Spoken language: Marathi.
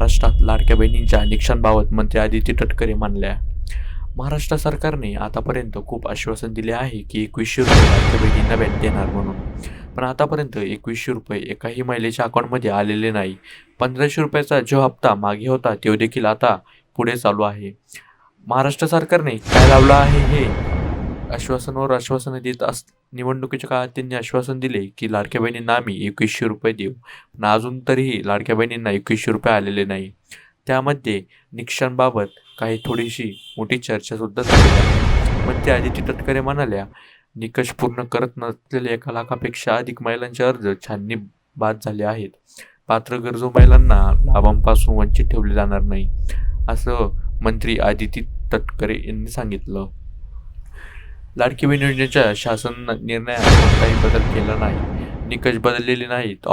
महाराष्ट्रात लाडक्या बहिणींच्या निकषांबाबत मंत्री आदिती तटकरे म्हणाल्या. महाराष्ट्र सरकारने आतापर्यंत खूप आश्वासन दिले आहे की 2100 रुपये लाडक्या बहिणींना देणार म्हणून. पण आतापर्यंत 2100 रुपये एकाही महिलेच्या अकाउंटमध्ये आलेले नाही. 1500 रुपयाचा जो हप्ता मागे होता तो देखील आता पुढे चालू आहे. महाराष्ट्र सरकारने काय लावलं आहे हे आश्वासनावर आश्वासनं देत निवडणुकीच्या काळात त्यांनी आश्वासन दिले की लाडक्या बहिणींना आम्ही 2100 रुपये देऊ. पण अजून तरीही लाडक्या बहिणींना 2100 रुपये आलेले नाही. त्यामध्ये निकषांबाबत काही थोडीशी मोठी चर्चासुद्धा झाली आहे. मंत्री आदिती तटकरे म्हणाल्या, निकष पूर्ण करत नसलेल्या 1 लाखापेक्षा अधिक महिलांचे अर्ज छाननी बाद झाले आहेत. पात्र गरजू महिलांना लाभांपासून वंचित ठेवले जाणार नाही, असं मंत्री आदिती तटकरे यांनी सांगितलं. लाडकी बहीण योजनेच्या शासन निर्णयात कोणताही बदल केला नाही. निकष बदललेले नाहीत.